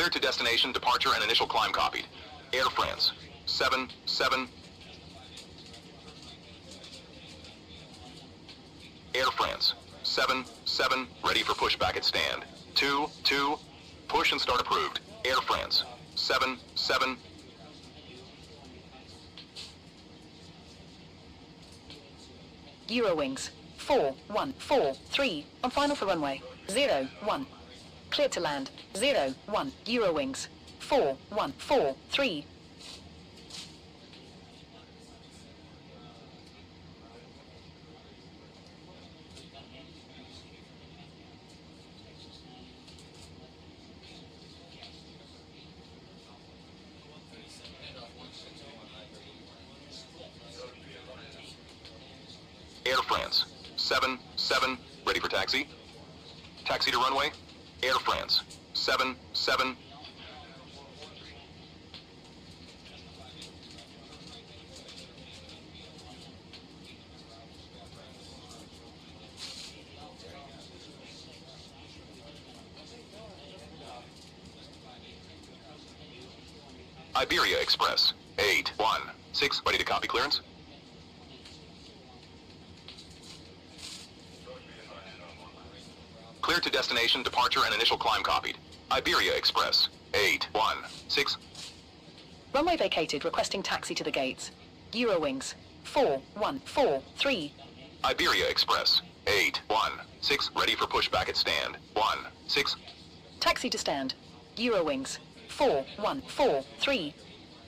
Clear to destination, departure, and initial climb copied. Air France. 7-7. Air France. 7-7. Ready for pushback at stand. 2-2. Push and start approved. Air France. 7-7. Eurowings. 4-1-4-3. On final for runway. 0-1. Clear to land. 0-1. Eurowings. 4-1-4-3. Air France. 7-7. Ready for taxi. Taxi to runway. Air France. 7-7. Iberia Express. 8-1-6. Ready to copy clearance. Clear to destination, departure, and initial climb copied. Iberia Express. 8-1-6. Runway vacated, requesting taxi to the gates. Eurowings. 4-1-4-3. Iberia Express. 8-1-6. Ready for pushback at stand. 1-6. Taxi to stand. Eurowings. 4-1-4-3.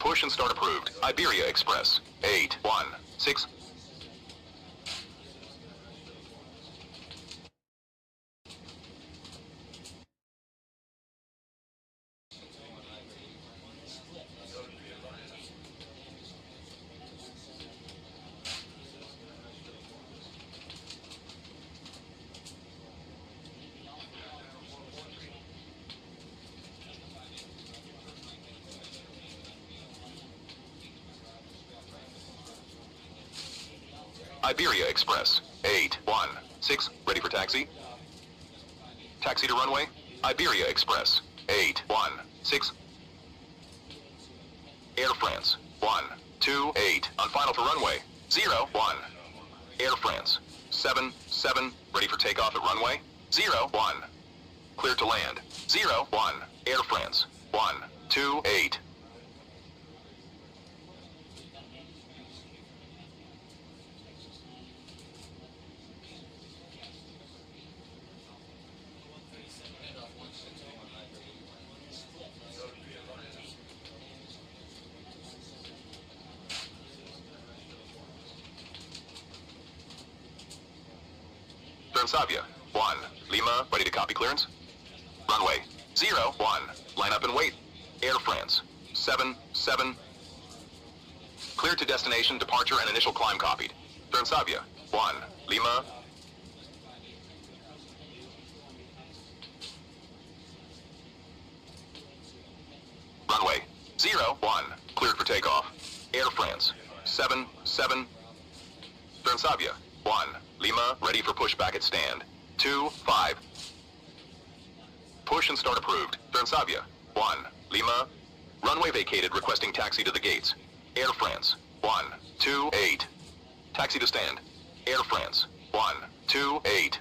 Push and start approved. Iberia Express. 8-1-6. Iberia Express. 8-1-6. Ready for taxi. Taxi to runway. Iberia Express. 8-1-6. Air France. 1-2-8. On final for runway. 0-1. Air France. 7-7. Ready for takeoff at runway. 0-1. Clear to land. 0-1. Air France. 1-2-8. Savia. 1. Lima, ready to copy clearance. Runway. 0-1. Line up and wait. Air France. 7-7. Clear to destination, departure, and initial climb copied. Savia. 1. Lima. Runway. 0-1. Cleared for takeoff. Air France. 7-7. Savia. 1. Lima, ready for pushback at stand. 2-5. Push and start approved. Savia. 1. Lima. Runway vacated, requesting taxi to the gates. Air France. 1-2-8. Taxi to stand. Air France. 1-2-8.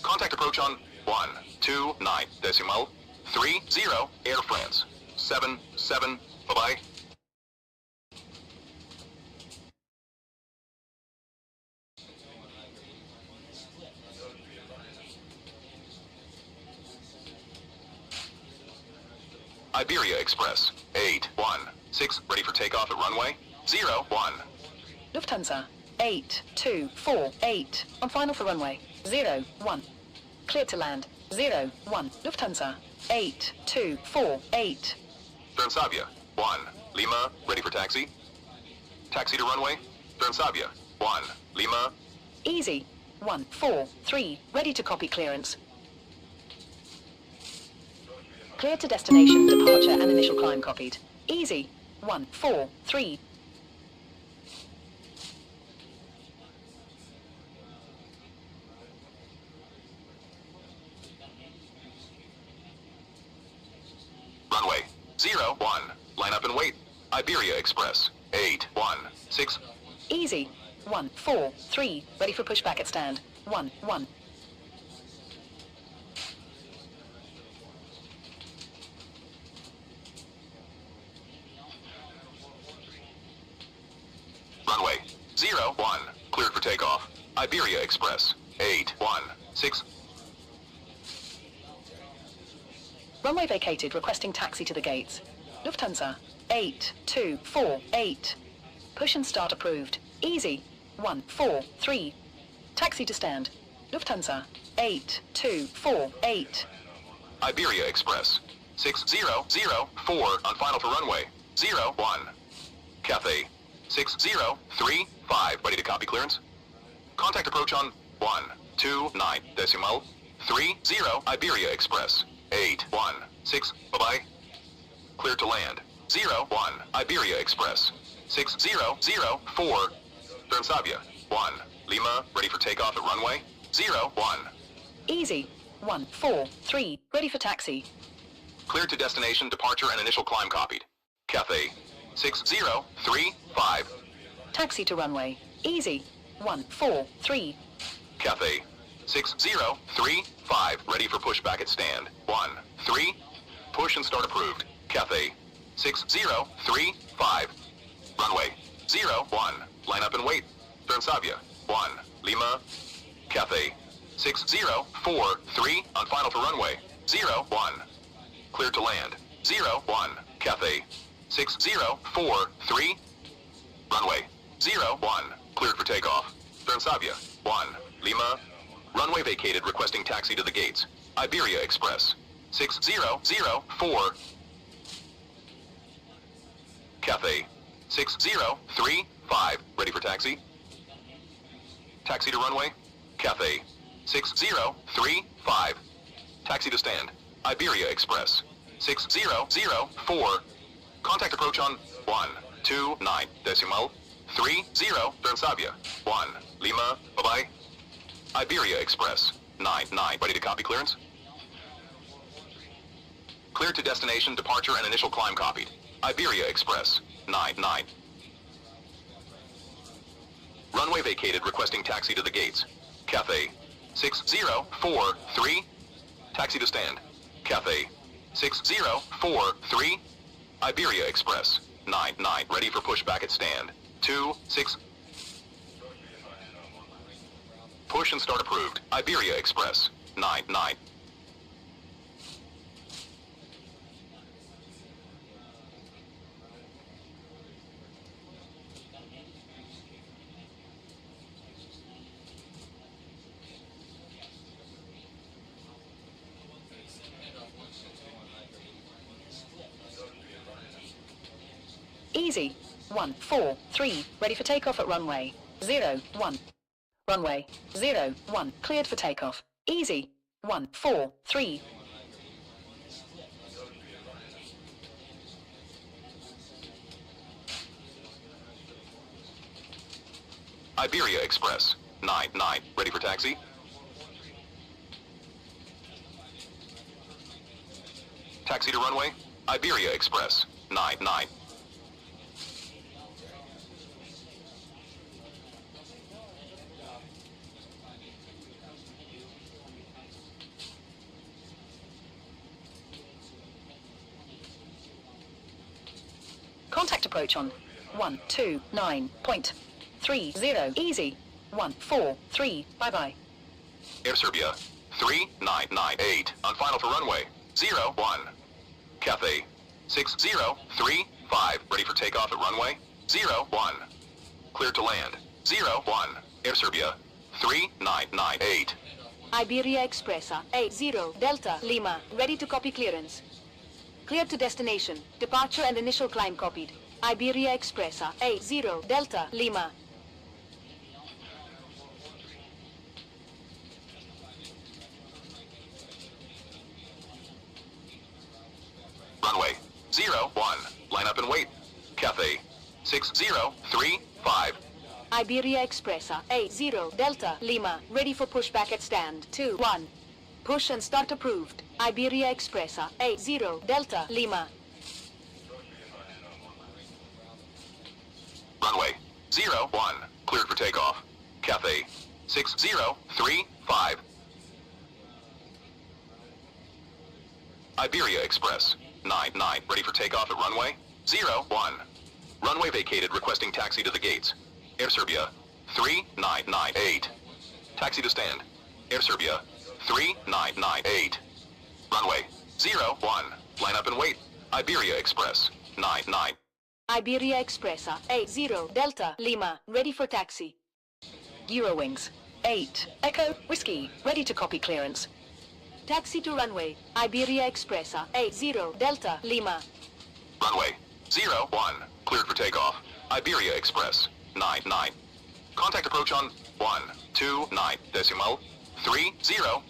Contact approach on 1-2-9 decimal 30. Air France. 7-7. Bye-bye. Iberia Express. 8-1-6. Ready for takeoff at runway. 0-1. Lufthansa. 8-2-4-8. On final for runway. 0-1. Clear to land. 0-1. Lufthansa. 8-2-4-8. Savia. 1. Lima, ready for taxi. Taxi to runway. Savia. 1. Lima. Easy. 1-4-3. Ready to copy clearance. Clear to destination, departure, and initial climb copied. Easy. 1-4-3. 1. Line up and wait. Iberia Express. 816. Easy. 143. Ready for pushback at stand. 11. Runway 01. Cleared for takeoff. Iberia Express. 816. Runway vacated, requesting taxi to the gates. Lufthansa. 8248. Push and start approved. Easy. 143. Taxi to stand. Lufthansa. 8248. Iberia Express. 6004 on final for runway 01. Cathay. 6035. Ready to copy clearance. Contact approach on 129 decimal 30. Iberia Express. 816. Bye-bye. Cleared to land. 01. Iberia Express. 6004. Transavia. 1. Lima. Ready for takeoff at runway 01. Easy. 143. Ready for taxi. Cleared to destination, departure, and initial climb copied. Cathay. 6035. Taxi to runway. Easy. 143. Cathay. 6035. Ready for pushback at stand. 13. Push and start approved. Cathay. 6035. Runway 01. Line up and wait. Transavia. 1. Lima. Cathay. 6043 on final for runway 01. Cleared to land. 01. Cathay. 6043. Runway 01. Cleared for takeoff. Transavia. 1. Lima. Runway vacated, requesting taxi to the gates. Iberia Express. 6004. Cathay. 6035. Ready for taxi. Taxi to runway. Cathay. 6035. Taxi to stand. Iberia Express. 6004. Contact approach on 129 decimal 30. Transavia. 1. Lima. Bye-bye. Iberia Express. 99. Ready to copy clearance. Cleared to destination, departure, and initial climb copied. Iberia Express. 99. Runway vacated, requesting taxi to the gates. Cathay. 6043. Taxi to stand. Cathay. 6043. Iberia Express. 99. Ready for pushback at stand. 26. Push and start approved. Iberia Express. 99. Easy. 143. Ready for takeoff at runway 01. Runway 01. Cleared for takeoff. Easy. 143. Iberia Express. 99. Ready for taxi. Taxi to runway. Iberia Express. 99. Contact approach on 129.30. Easy. 143. Bye-bye. Air Serbia. 3998. On final for runway 01. Cathay. 6035. Ready for takeoff at runway 01. Cleared to land. 01. Air Serbia. 3998. Iberia Expressa 80 Delta Lima. Ready to copy clearance. Cleared to destination. Departure and initial climb copied. Iberia Expressa 80 Delta Lima. Runway 01. Line up and wait. Cathay. 6035. Iberia Expressa 80 Delta Lima. Ready for pushback at stand 21. Push and start approved. Iberia Expressa 80 Delta Lima. Runway 01, cleared for takeoff. Cathay 6035. Iberia Express 99, ready for takeoff at runway 01. Runway vacated, requesting taxi to the gates. Air Serbia 3998. Taxi to stand. Air Serbia 3998. Runway 01, line up and wait. Iberia Express 99. Iberia Expressa 80 Delta Lima, ready for taxi. Eurowings 8 Echo Whiskey, ready to copy clearance. Taxi to runway, Iberia Expressa 80 Delta Lima. Runway 01, cleared for takeoff. Iberia Express 99. Contact approach on 129 decimal 30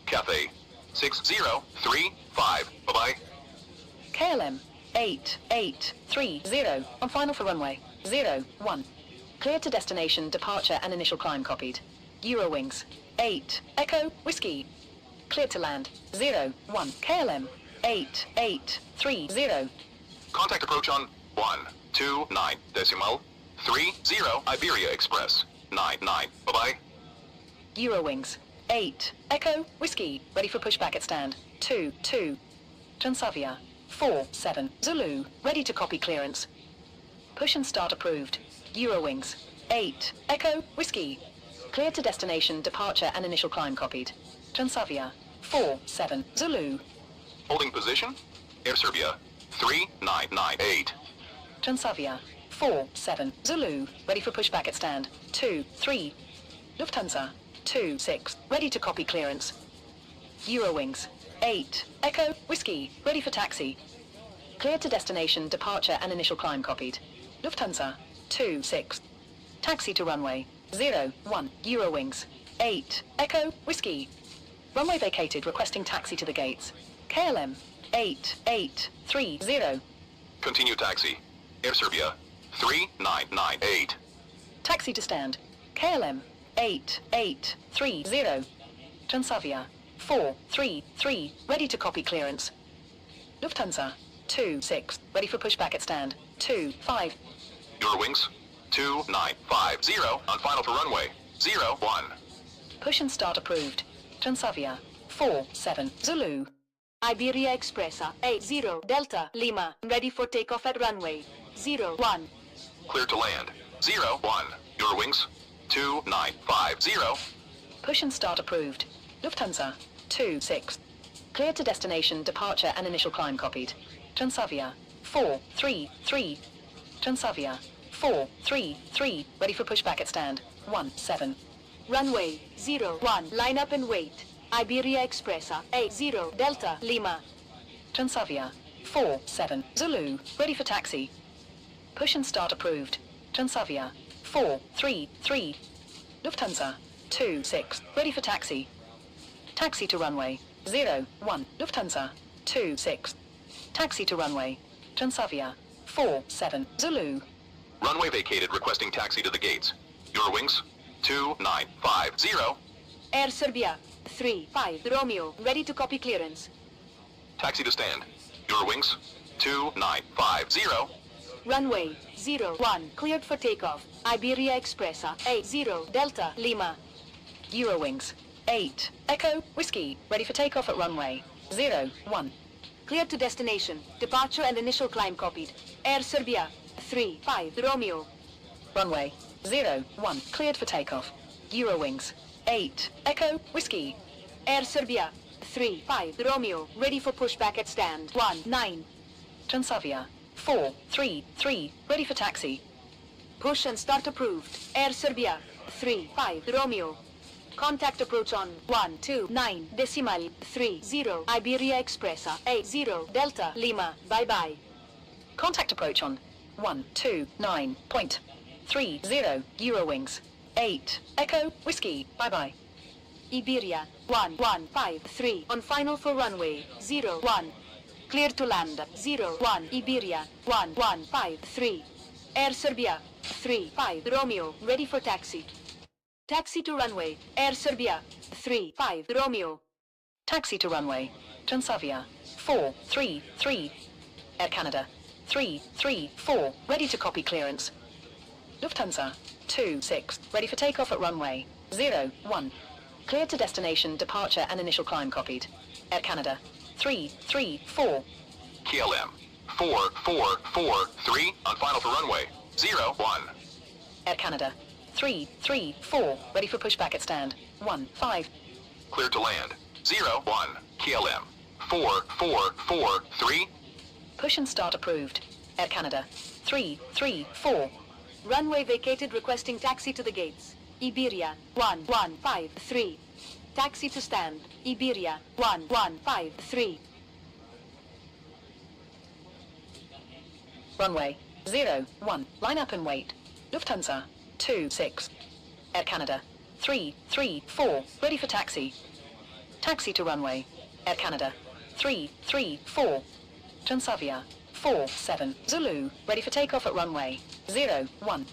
Cathay 6035. Bye-bye. KLM 8830 on final for runway 01. Cleared to destination, departure and initial climb copied. Eurowings 8 Echo Whiskey, cleared to land 01. KLM 8830. Contact approach on 129 decimal 30 Iberia Express 99. Bye-bye. Eurowings 8 Echo Whiskey, ready for pushback at stand 22. Transavia 47 Zulu, ready to copy clearance. Push and start approved. Eurowings 8 Echo Whiskey, cleared to destination, departure and initial climb copied. Transavia 47 Zulu. Holding position. Air Serbia 3998. Transavia 47 Zulu, ready for pushback at stand 23. Lufthansa 26, ready to copy clearance. Eurowings 8 Echo Whiskey, ready for taxi. Cleared to destination, departure and initial climb copied. Lufthansa 26. Taxi to runway 01. Eurowings 8 Echo Whiskey. Runway vacated, requesting taxi to the gates. KLM 8830. Continue taxi. Air Serbia 3998. Taxi to stand. KLM 8830. Transavia 433, ready to copy clearance. Lufthansa 26, ready for pushback at stand 25. Eurowings 2950 on final for runway 01. Push and start approved. Transavia 47 Zulu. Iberia Expressa 80 Delta Lima, ready for takeoff at runway 01. Clear to land 01. Eurowings 2950. Push and start approved. Lufthansa 26. Cleared to destination, departure and initial climb copied. Transavia 433. Transavia 433, ready for pushback at stand 17. Runway 01, line up and wait. Iberia Expressa 80 Delta Lima. Transavia 47 Zulu, ready for taxi. Push and start approved. Transavia 433. Lufthansa 26, ready for taxi. Taxi to runway 01. Lufthansa 26. Taxi to runway. Transavia 47 Zulu. Runway vacated, requesting taxi to the gates. Eurowings 2950. Air Serbia 35 Romeo, ready to copy clearance. Taxi to stand. Eurowings 2950. Runway 01, cleared for takeoff. Iberia Expressa 80 Delta Lima. Eurowings 8 Echo Whiskey, ready for takeoff at runway 01. Cleared to destination, departure and initial climb copied. Air Serbia 35 Romeo. Runway 01, cleared for takeoff. Eurowings 8 Echo Whiskey. Air Serbia 35 Romeo, ready for pushback at stand 19. Transavia 433, ready for taxi. Push and start approved. Air Serbia 35 Romeo. Contact approach on 129 decimal 30 Iberia Expressa 80 Delta Lima. Bye-bye. Contact approach on 129.30 Eurowings 8 Echo Whiskey. Bye-bye. Iberia 1153 on final for runway 01. Cleared to land 01. Iberia 1153. Air Serbia 35 Romeo, ready for taxi. Taxi to runway. Air Serbia 35 Romeo. Taxi to runway. Transavia 433. Air Canada 334, ready to copy clearance. Lufthansa 26, ready for takeoff at runway 01. Cleared to destination, departure and initial climb copied. Air Canada 334. KLM 4443 on final for runway 01. Air Canada 334, ready for pushback at stand 15. Cleared to land 01. KLM 4443. Push and start approved. Air Canada 334. Runway vacated, requesting taxi to the gates. Iberia 1153. Taxi to stand. Iberia 1153. Runway 01, line up and wait. Lufthansa 26. Air Canada 334, ready for taxi. Taxi to runway. Air Canada 334. Transavia 47 Zulu, ready for takeoff at runway 01.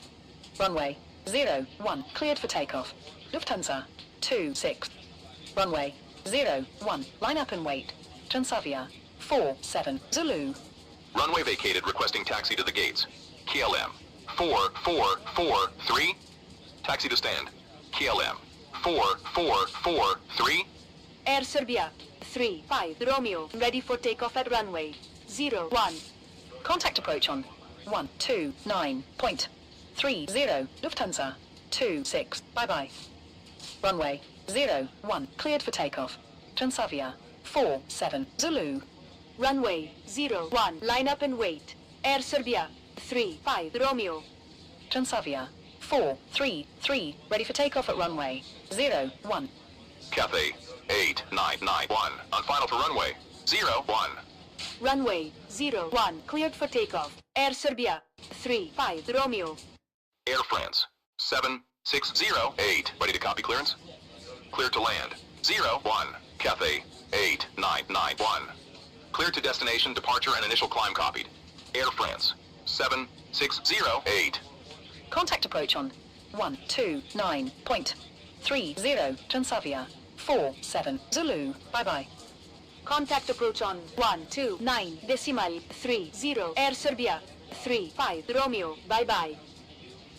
Runway 01, cleared for takeoff. Lufthansa 26. Runway 01, line up and wait. Transavia 47 Zulu. Runway vacated, requesting taxi to the gates. KLM 4443. Taxi to stand. KLM 4443. Air Serbia 35 Romeo, ready for takeoff at runway 01. Contact approach on 129.30. Lufthansa 26. Bye-bye. Runway 01, cleared for takeoff. Transavia 47 Zulu. Runway 01, line up and wait. Air Serbia 35 Romeo. Transavia 433, ready for takeoff at runway 01. Cathay 8991 on final for runway 01. Runway 01, cleared for takeoff. Air Serbia 35 Romeo. Air France 7608, ready to copy clearance. Cleared to land 01. Cathay 8991. Cleared to destination, departure and initial climb copied. Air France 7608. Contact approach on 129.30. Transavia 47 Zulu. Bye-bye. Contact approach on 129.30. Air Serbia 35 Romeo. Bye-bye.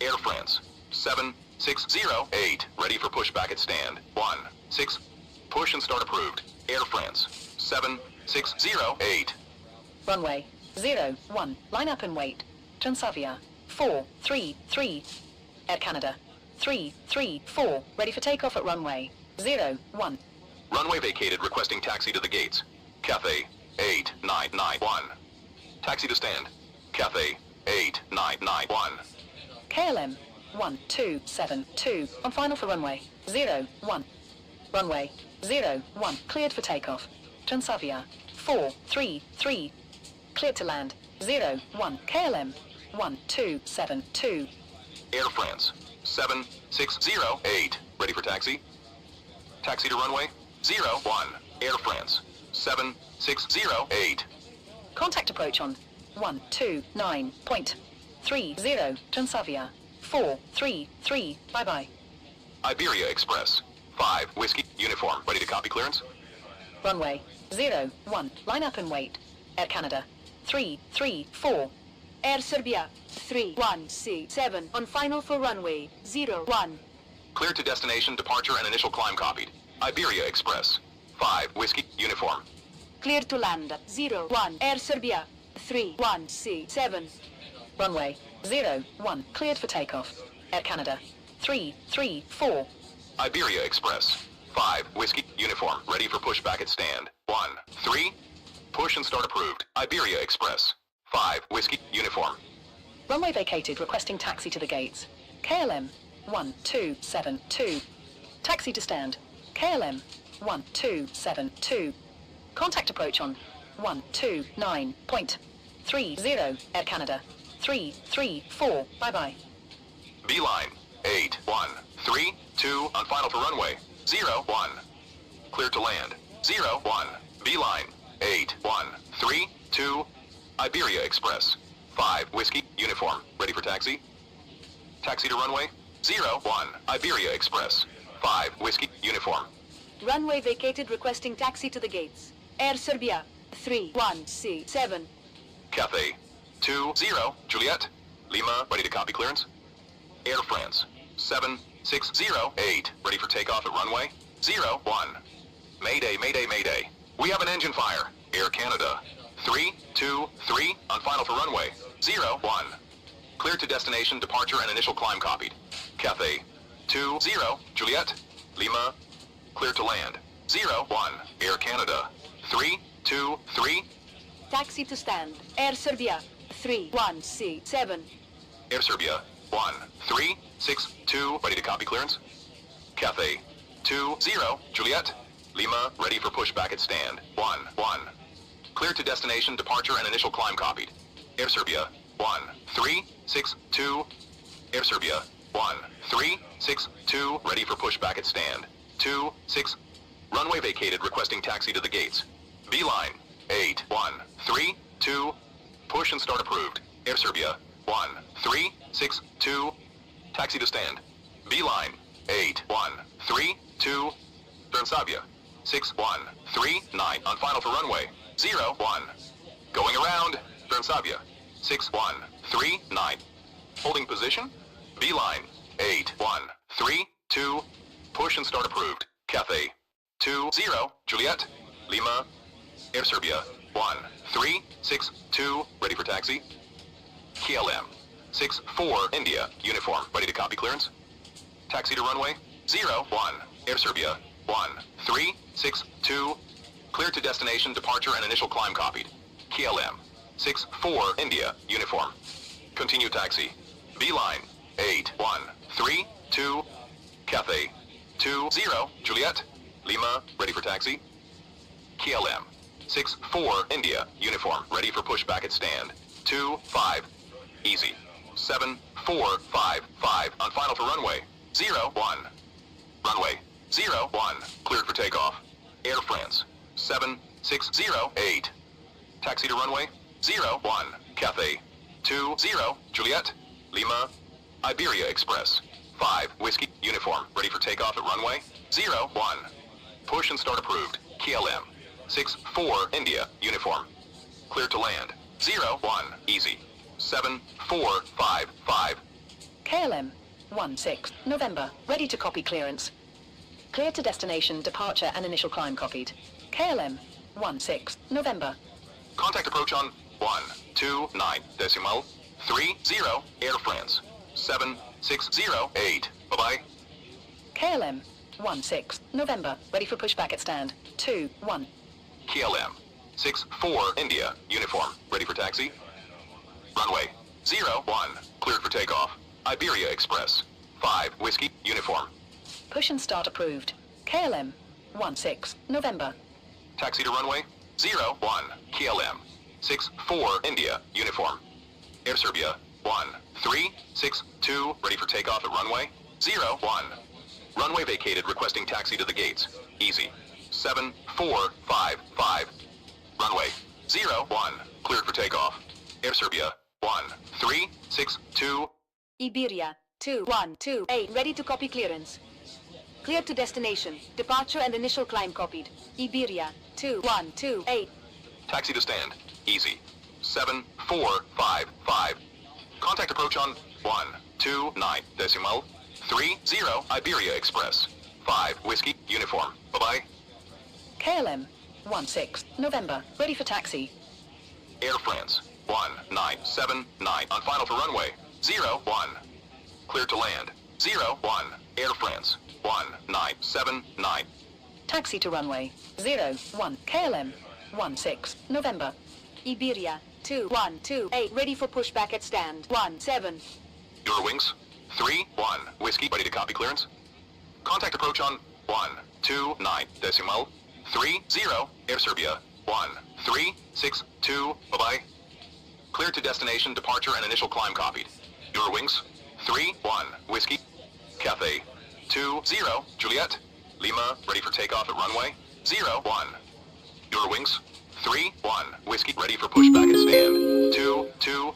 Air France 7608, ready for pushback at stand 16. Push and start approved. Air France 7608. Runway 01, line up and wait. Transavia 433. Air Canada 334, ready for takeoff at runway 01. Runway vacated, requesting taxi to the gates. Cathay 8991. Taxi to stand. Cathay 8991. KLM 1272, on final for runway 01. Runway 01, cleared for takeoff. Transavia 433, cleared to land 01. KLM 1272. Air France 7608, ready for taxi. Taxi to runway 01. Air France 7608. Contact approach on 129.30. Transavia 433. Bye-bye. Iberia Express 5 Whiskey uniform, ready to copy clearance. Runway 01, line up and wait. Air Canada 334. Air Serbia 3167, on final for runway 01. Cleared to destination, departure and initial climb copied. Iberia Express 5 Whiskey uniform. Clear to land 01. Air Serbia 3167. Runway 01, cleared for takeoff. Air Canada 334. Iberia Express 5 Whiskey uniform, ready for pushback at stand 13. Push and start approved. Iberia Express 5 Whiskey uniform. Runway vacated, requesting taxi to the gates. KLM 1272. Taxi to stand. KLM 1272. Contact approach on 129.30. Air Canada 334. Bye-bye. Beeline 8132 on final for runway 01. Cleared to land 01. Beeline 8132. Iberia Express 5 Whiskey uniform, ready for taxi. Taxi to runway 01. Iberia Express 5 Whiskey uniform. Runway vacated, requesting taxi to the gates. Air Serbia 3167. Cathay 20 Juliet Lima, ready to copy clearance. Air France. 7608. Ready for takeoff at runway 01. Mayday, mayday, mayday. We have an engine fire. Air Canada. 323 on final for runway 01. Cleared to destination, departure, and initial climb copied. Cathay 20 Juliet Lima. Cleared to land 01. Air Canada. 323. Taxi to stand. Air Serbia. 31C7. Air Serbia 1362. Ready to copy clearance. Cathay 20 Juliet Lima. Ready for pushback at stand 11. Cleared to destination, departure, and initial climb copied. Air Serbia 1362. Air Serbia 1362. Ready for pushback at stand 26. Runway vacated, requesting taxi to the gates. Beeline 8132. Push and start approved. Air Serbia 1362. Taxi to stand. Beeline 8132. Transavia 6139 on final for runway 01. Going around. Transavia 6139. Holding position. Beeline 8132. Push and start approved. Cathay 20 Juliet Lima. Air Serbia 1362. Ready for taxi. KLM 64 India. Uniform. Ready to copy clearance. Taxi to runway 01. Air Serbia 1362. Cleared to destination, departure, and initial climb copied. KLM 64 India. Uniform. Continue taxi. Beeline 8132. Cathay 20 Juliet Lima. Ready for taxi. KLM 64 India. Uniform. Ready for pushback at stand 25. Easy. 7455 on final for runway 01. Runway 01. Cleared for takeoff. Air France 7608. Taxi to runway 01. Cathay 20 Juliet Lima. Iberia Express 5 Whiskey. Uniform. Ready for takeoff at runway 01. Push and start approved. KLM 64 India. Uniform. Cleared to land 01. Easy. 7455. KLM 16 November. Ready to copy clearance. Clear to destination, departure, and initial climb copied. KLM 16 November. Contact approach on 129 decimal 30 Air France 7608. Bye-bye. KLM 16 November. Ready for pushback at stand 21. KLM 64 India. Uniform. Ready for taxi. Runway 01. Cleared for takeoff. Iberia Express 5 Whiskey. Uniform. Push and start approved. KLM 16 November. Taxi to runway 01. KLM 64 India. Uniform. Air Serbia 1362. Ready for takeoff at runway 01. Runway vacated, requesting taxi to the gates. Easy. 7455. Runway 01. Cleared for takeoff. Air Serbia 1362. Iberia 2128. Ready to copy clearance. Clear to destination. Departure and initial climb copied. Iberia 2128. Taxi to stand. Easy. 7455. Contact approach on 129 decimal 30 Iberia Express 5 Whiskey. Uniform. Bye-bye. KLM 16 November. Ready for taxi. Air France 1979 on final for runway 01. Cleared to land 01. Air France 1979. Taxi to runway 01. KLM 16 November. Iberia 2128. Ready for pushback at stand 17. Your wings 31 Whiskey. Ready to copy clearance. Contact approach on 129 decimal 30 Air Serbia 1362. Bye-bye. Cleared to destination, departure, and initial climb copied. Your wings 31 Whiskey. Cathay 20 Juliet Lima. Ready for takeoff at runway 01. Your wings 31 Whiskey. Ready for pushback at stand 22.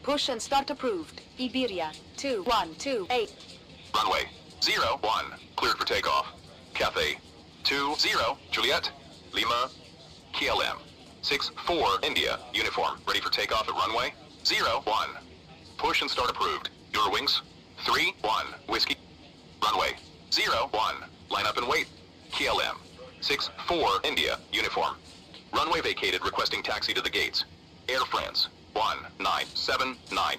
Push and start approved. Iberia 2128. Runway 01. Cleared for takeoff. Cathay 20 Juliet Lima. KLM 64 India. Uniform. Ready for takeoff at runway 01. Push and start approved. Your wings 3, 1, whiskey. Runway 0, 1, line up and wait. KLM 6, 4, India, uniform. Runway vacated, requesting taxi to the gates. Air France 1979.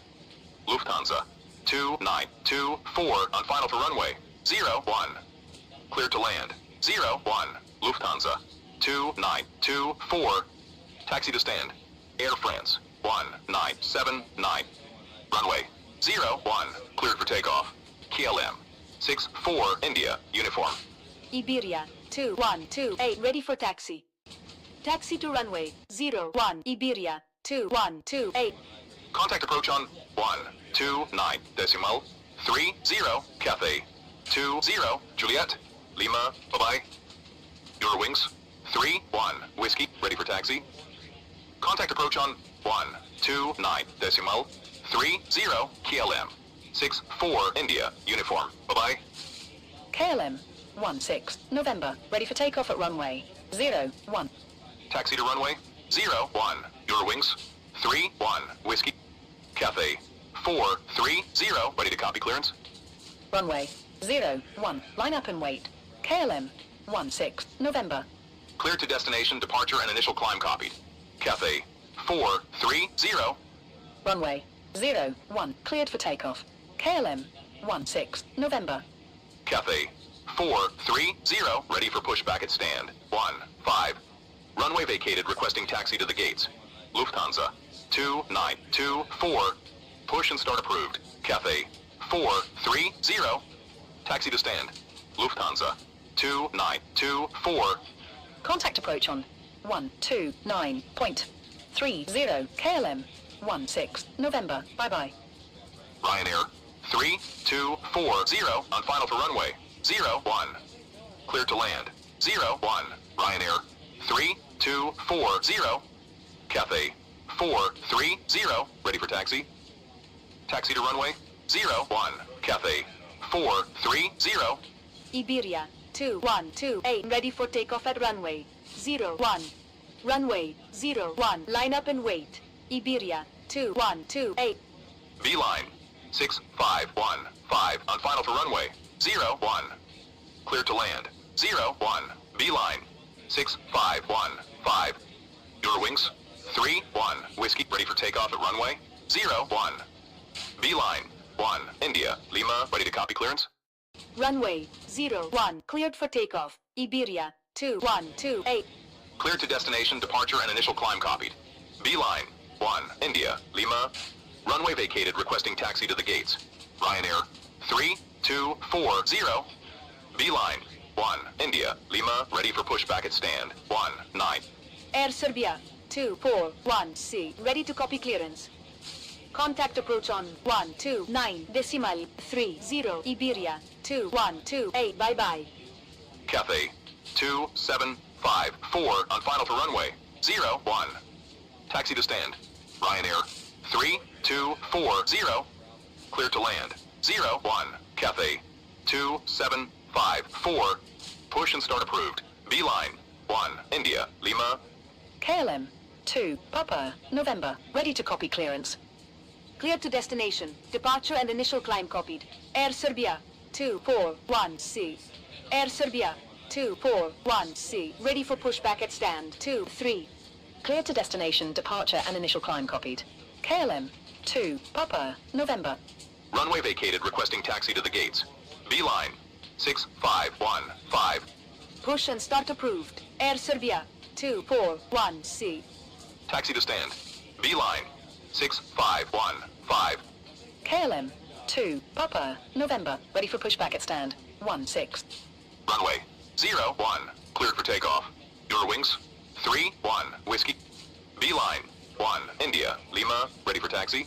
Lufthansa 2924 on final for runway 0, 1. Cleared to land 0, 1. Lufthansa 2924. Taxi to stand. Air France 1979. Runway 0, 1. Cleared for takeoff. KLM 6, 4, India, uniform. Iberia 2128 ready for taxi. Taxi to runway 01 Iberia 2128. Contact approach on 129 decimal 30 Cathay 20 Juliet Lima, bye-bye. Your wings 3, 1, whiskey, ready for taxi. Contact approach on 129 decimal 30 KLM 6, 4, India, uniform, bye-bye. KLM 16 November, ready for takeoff at runway 01. Taxi to runway 01, your wings 3, 1, whiskey, Cathay 430, ready to copy clearance. Runway 01, line up and wait. KLM 16 November. Cleared to destination, departure and initial climb copied. Cathay 430. Runway 01, cleared for takeoff. KLM 16 November. Cathay 430, ready for pushback at stand 15. Runway vacated, requesting taxi to the gates. Lufthansa 2924. Push and start approved. Cathay 430. Taxi to stand. Lufthansa 2924. Contact approach on 129.30 KLM 16 November. Bye-bye. Ryanair 3240 on final for runway 01. Cleared to land 01. Ryanair 3240. Cathay 430, ready for taxi. Taxi to runway 01. Cathay 430. Iberia 2128 ready for takeoff at runway 01. Runway 01, line up and wait. Iberia 2128. V-line 6515 on final for runway 01. Cleared to land 01. V-line 6515. Your wings 3, 1, whiskey, ready for takeoff at runway 01. V-line 1, India, Lima, ready to copy clearance. Runway 01, cleared for takeoff. Iberia 2128. Cleared to destination, departure and initial climb copied. V-line 1, India, Lima. Runway vacated, requesting taxi to the gates. Ryanair 3240. V-line 1, India, Lima, ready for pushback at stand 19. Air Serbia 241C, ready to copy clearance. Contact approach on 129.30 Iberia 2128. Bye-bye. Cathay 2754 on final for runway 01. Taxi to stand. Ryanair 3240. Cleared to land 01. Cathay 2754. Push and start approved. V-line 1, India, Lima. KLM 2 Papa November, ready to copy clearance. Cleared to destination. Departure and initial climb copied. Air Serbia 241C. Air Serbia 241C, ready for pushback at stand 23. Cleared to destination, departure and initial climb copied. KLM 2 Papa November. Runway vacated, requesting taxi to the gates. V-line 6515. Push and start approved. Air Serbia 241C. Taxi to stand. V-line 6515. KLM 2 Papa November, ready for pushback at stand 16. Runway 01, cleared for takeoff. Your wings 3, 1, whiskey. V-line 1, India, Lima, ready for taxi.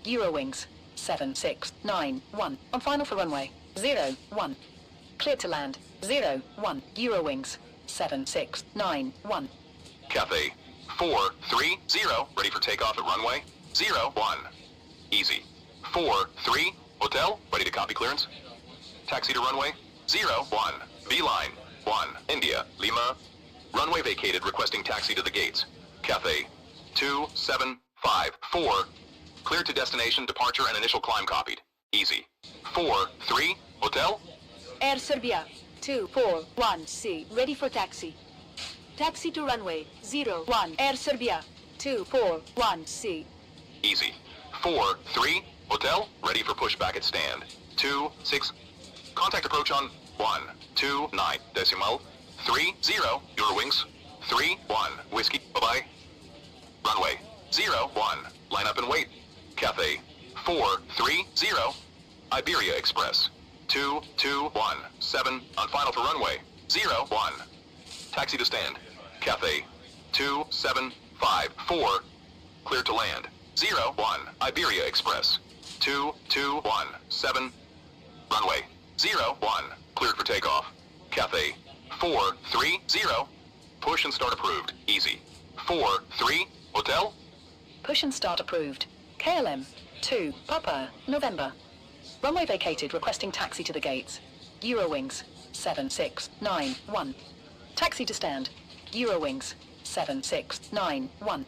Eurowings 7691 on final for runway 01. Cleared to land 01. Eurowings 7691. Cathay 430, ready for takeoff at runway 01. Easy 43, hotel, ready to copy clearance. Taxi to runway 01. V-line 1, India, Lima. Runway vacated, requesting taxi to the gates. Cathay 2754. Cleared to destination, departure and initial climb copied. Easy. 4-3, hotel. Air Serbia 241C, ready for taxi. Taxi to runway 01, Air Serbia 241C. Easy. 4-3, hotel, ready for pushback at stand. 2-6. Contact approach on 1-2-9, decimal. 3-0, your wings. 3-1, whiskey, bye-bye. Runway 01, line up and wait. Cathay 4-3-0, Iberia Express. 2-2-1-7, on final for runway 01. Taxi to stand. Cathay 2-7-5-4, cleared to land. 01, Iberia Express. 2-2-1-7, runway 01, cleared for takeoff. Cathay 4-3-0, push and start approved. Easy. 4-3, hotel. Push and start approved. KLM 2, Papa, November. Runway vacated, requesting taxi to the gates. Eurowings 7691. Taxi to stand. Eurowings 7691.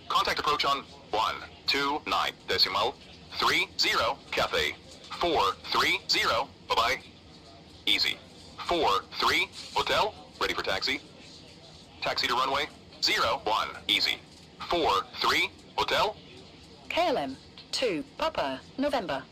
Contact approach on 1-2-9, decimal. 3-0, Cathay 4-3-0, bye-bye. Easy. 4-3, hotel, ready for taxi. Taxi to runway 01, easy. 4-3, hotel. KLM 2, Papa, November.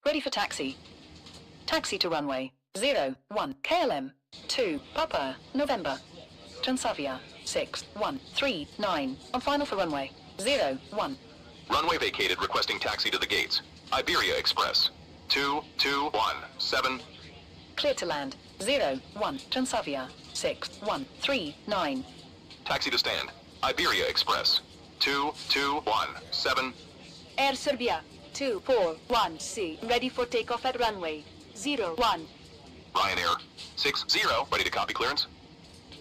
Ready for taxi. Taxi to runway 01, KLM 2, Papa, November. Transavia 6139, on final for runway 01. Runway vacated, requesting taxi to the gates. Iberia Express. 2-2-1-7. Clear to land 01, Transavia 6139. Taxi to stand. Iberia Express. 2-2-1-7. Air Serbia 241C, ready for takeoff at runway 01. Ryanair 60, ready to copy clearance.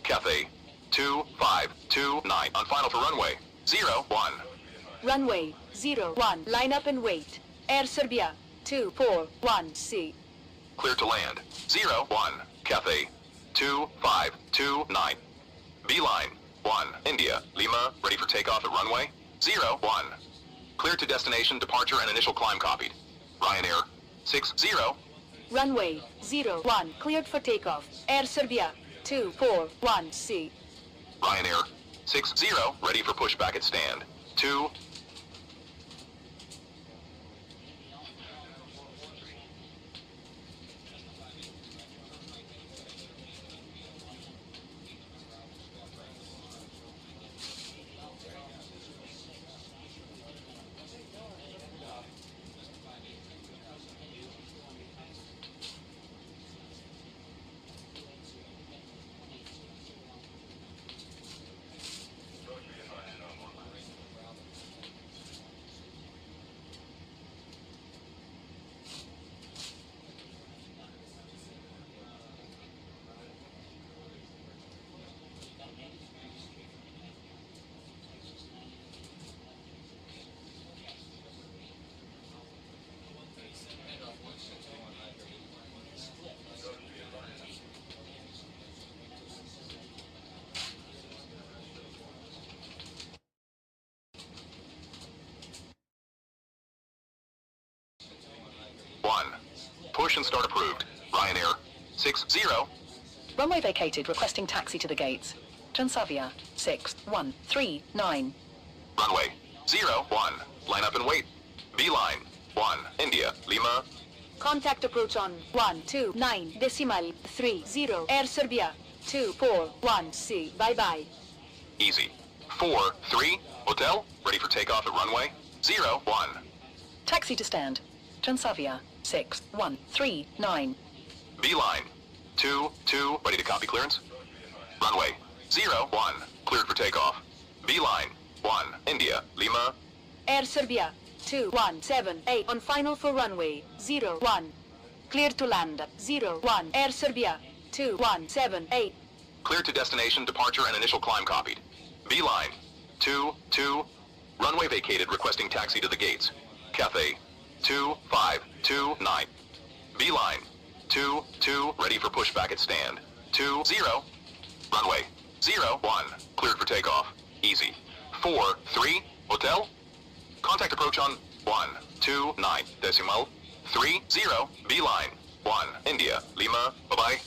Cathay 2529, on final for runway 01. Runway 01, line up and wait. Air Serbia 241C. Cleared to land 01, Cathay 2529. Beeline 1, India, Lima, ready for takeoff at runway 01. Cleared to destination, departure, and initial climb copied. Ryanair 60. Runway 01, cleared for takeoff. Air Serbia 241C. Ryanair 60, ready for pushback at stand. 2. Push and start approved. Ryanair 60. Runway vacated, requesting taxi to the gates. Transavia 6139. Runway 01, line up and wait. Beeline 1, India, Lima. Contact approach on 129 decimal 30. Air Serbia 241C. Bye-bye. Easy. 4-3, hotel, ready for takeoff at runway 01. Taxi to stand. Transavia 6139. Beeline 2-2, ready to copy clearance. Runway 01, cleared for takeoff. Beeline. 1, India, Lima. Air Serbia, 2178 on final for runway, 01. Clear to land, 01. Air Serbia, 2178. Clear to destination, departure and initial climb copied. Beeline. 2, runway vacated, requesting taxi to the gates. Cathay. 2529. Beeline. 2, ready for pushback at stand. 20. Runway. 01, cleared for takeoff. Easy. 43, hotel. Contact approach on 129 decimal 30, Beeline. 1, India, Lima, bye-bye.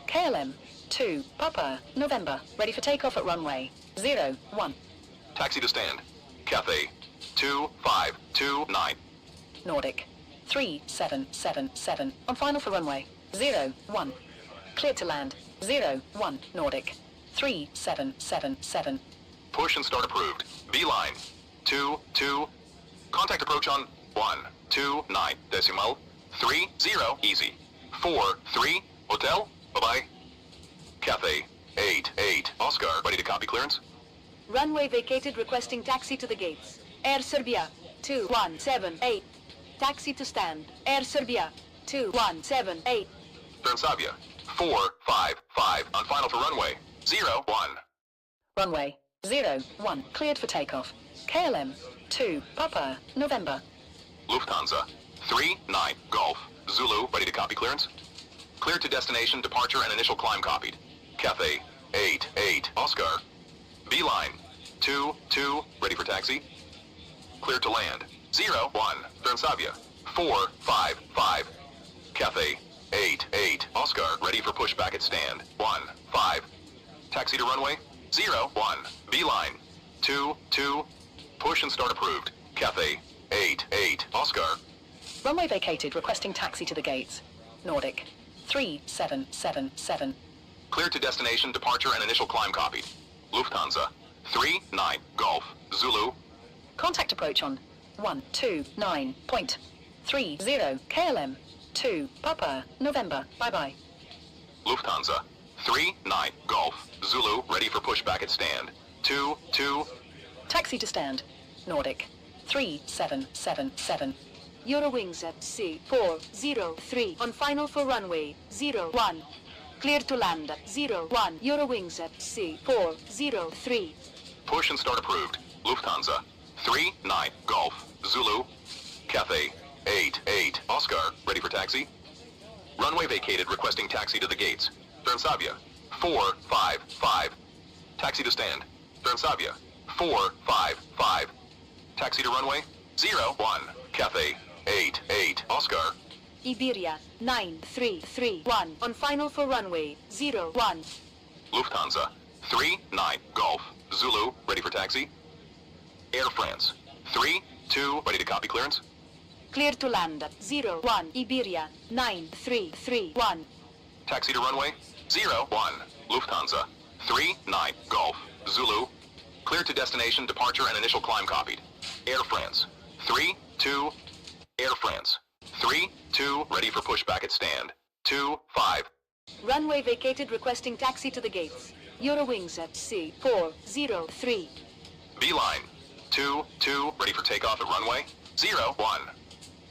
KLM 2, Papa, November, ready for takeoff at runway 01. Taxi to stand. Cathay. 2529. Nordic 3777 on final for runway 01. Cleared to land 01. Nordic 3777. Push and start approved. Beeline. 2. Contact approach on 129 decimal 30, easy. 43, hotel, bye-bye. Cathay. 88, Oscar, ready to copy clearance? Runway vacated, requesting taxi to the gates. Air Serbia, 2178. Taxi to stand. Air Serbia, 2178. Transavia. 455 on final for runway 01. Runway 01, cleared for takeoff. KLM 2, Papa, November. Lufthansa. 39, Golf, Zulu, ready to copy clearance? Cleared to destination, departure and initial climb copied. Cathay. 88, Oscar. Beeline. 2, ready for taxi? Cleared to land. 01, Transavia. 455. Cathay. 88, Oscar, ready for pushback at stand. 15. Taxi to runway 01. Beeline. 2, push and start approved. Cathay. 88, Oscar. Runway vacated, requesting taxi to the gates. Nordic 3777. Cleared to destination, departure and initial climb copied. Lufthansa. 39, Golf, Zulu. Contact approach on 129.30 KLM 2, Papa, November, bye-bye. Lufthansa. 39, Golf, Zulu, ready for pushback at stand. 2. Taxi to stand. Nordic 3777. Eurowings at C403 on final for runway 01. Clear to land 01. Eurowings at C403. Push and start approved. Lufthansa. 39, Golf, Zulu. Cathay. 88, Oscar, ready for taxi? Runway vacated, requesting taxi to the gates. Transavia. 455. Taxi to stand. Transavia. 455. Taxi to runway 01. Cathay. 88, Oscar. Iberia 9331 on final for runway 01. Lufthansa. 39, Golf, Zulu, ready for taxi? Air France. 3, ready to copy clearance? Clear to land 01. Iberia 9331. Taxi to runway 01. Lufthansa. 39, Golf, Zulu. Clear to destination, departure and initial climb copied. Air France. 3, Air France. 3, ready for pushback at stand. 25. Runway vacated, requesting taxi to the gates. Eurowings at C403. Beeline. 2, ready for takeoff at runway 01.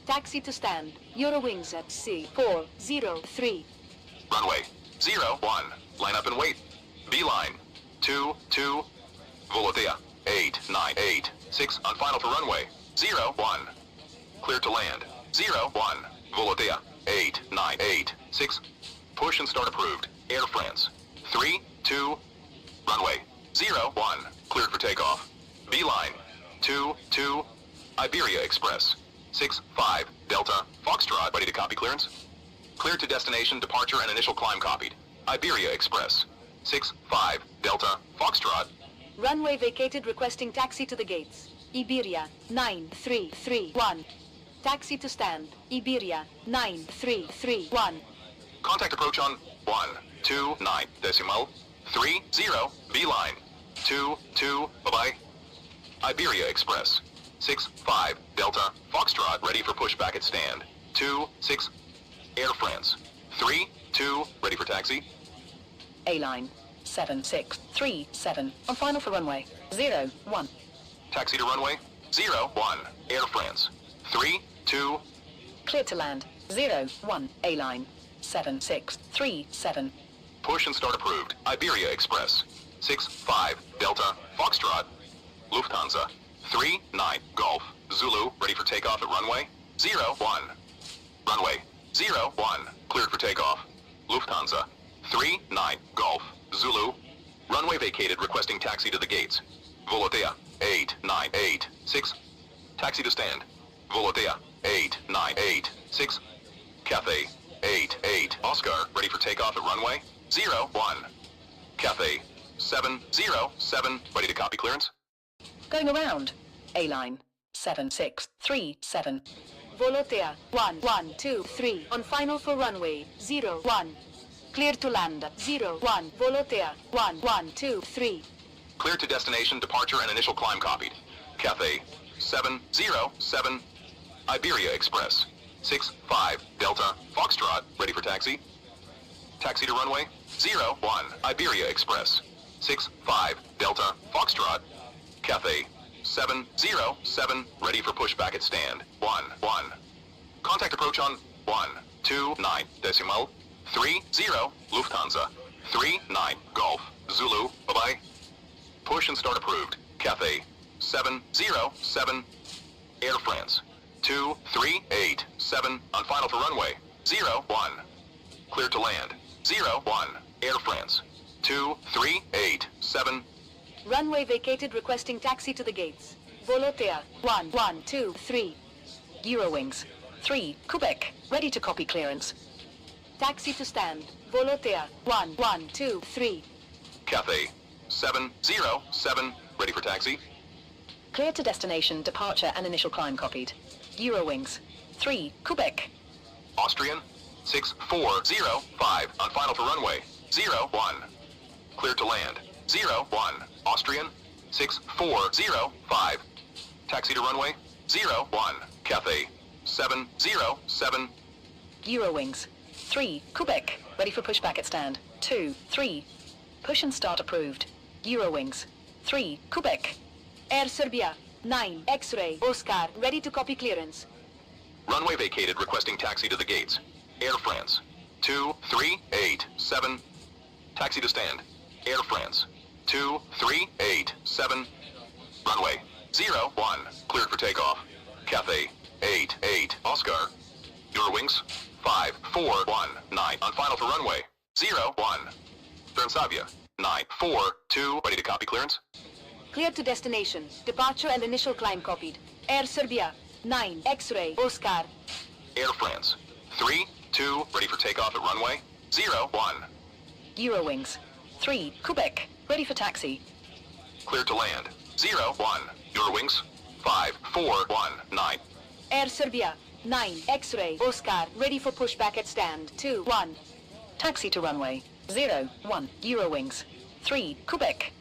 Taxi to stand. Eurowings at C403. Runway 01. Line up and wait. Beeline. 2, Volotea. 8986 on final for runway 01. Clear to land 01. Volotea. 8986. Push and start approved. Air France. 3, runway 01. Cleared for takeoff. Beeline. 2, Iberia Express. 65, Delta, Foxtrot, ready to copy clearance? Cleared to destination, departure and initial climb copied. Iberia Express. 65, Delta, Foxtrot. Runway vacated, requesting taxi to the gates. Iberia 9331. Taxi to stand. Iberia 9331. Contact approach on 129 decimal 30, Beeline. 2, bye-bye. Iberia Express. 65, Delta, Foxtrot, ready for pushback at stand. 26, Air France. 3, ready for taxi? A-line 7637 on final for runway 0, 1. Taxi to runway 0, 1. Air France. 3, 2. Cleared to land. 0, 1. A-line. 7, 6, 3, 7. Push and start approved. Iberia Express. 6, 5. Delta. Foxtrot. Lufthansa. 3, 9. Golf. Zulu. Ready for takeoff at runway 0, 1. Runway 0, 1. Cleared for takeoff. Lufthansa. 3, 9. Golf. Zulu. Runway vacated, requesting taxi to the gates. Volotea. 8, 9, 8, 6. Taxi to stand. Volotea. 8, 9, 8, 6. Cathay. 8, 8. Oscar. Ready for takeoff at runway 0, 1. Cathay. 7, 0, 7. Ready to copy clearance? Going around. A-line. 7, 6, 3, 7. Volotea. 1, 1, 2, 3. On final for runway 0, 1. Clear to land. 0, 1. Volotea. 1, 1, 2, 3. Clear to destination, departure, and initial climb copied. Cathay. 7, 0, 7. Iberia Express. 6, 5. Delta. Foxtrot. Ready for taxi? Taxi to runway 0, 1. Iberia Express. 6, 5. Delta. Foxtrot. Cathay. 7, 0, 7. Ready for pushback at stand. 1, 1. Contact approach on 1, 2, 9. Decimal. 3, 0. Lufthansa. 3, 9. Golf. Zulu. Bye-bye. Push and start approved. Cathay. 7, 0, 7. Air France. 2, 3, 8, 7. On final for runway 0, 1. Clear to land. 0, 1. Air France. 2, 3, 8, 7. Runway vacated, requesting taxi to the gates. Volotea. 1, 1, 2, 3. Eurowings. 3, Quebec. Ready to copy clearance. Taxi to stand. Volotea. 1, 1, 2, 3. Cathay. 7, 0, 7. Ready for taxi? Cleared to destination, departure, and initial climb copied. Eurowings. 3, Quebec. Austrian. 6, 4, 0, 5. On final for runway 0, 1. Clear to land. 0, 1. Austrian. 6, 4, 0, 5. Taxi to runway 0, 1. Cathay. 7, 0, 7. Eurowings. 3, Quebec. Ready for pushback at stand. 2, 3. Push and start approved. Eurowings. 3, Quebec. Air Serbia. 9. X-ray. Oscar. Ready to copy clearance. Runway vacated, requesting taxi to the gates. Air France. 2, 3, 8, 7. Taxi to stand. Air France. 2, 3, 8, 7. Runway 0, 1. Cleared for takeoff. Cathay. 8, 8. Oscar. Eurowings. 5, 4, 1, 9. On final for runway 0, 1. Transavia. 9, 4, 2. Ready to copy clearance? Clear to destination. Departure and initial climb copied. Air Serbia. 9. X-ray. Oscar. Air France. 3, 2. Ready for takeoff at runway 0, 1. Eurowings. 3, Quebec. Ready for taxi. Cleared to land. 0, 1. Eurowings. 5, 4, 1, 9. Air Serbia. 9. X-ray. Oscar. Ready for pushback at stand. 2, 1. Taxi to runway 0, 1. Eurowings. 3, Quebec.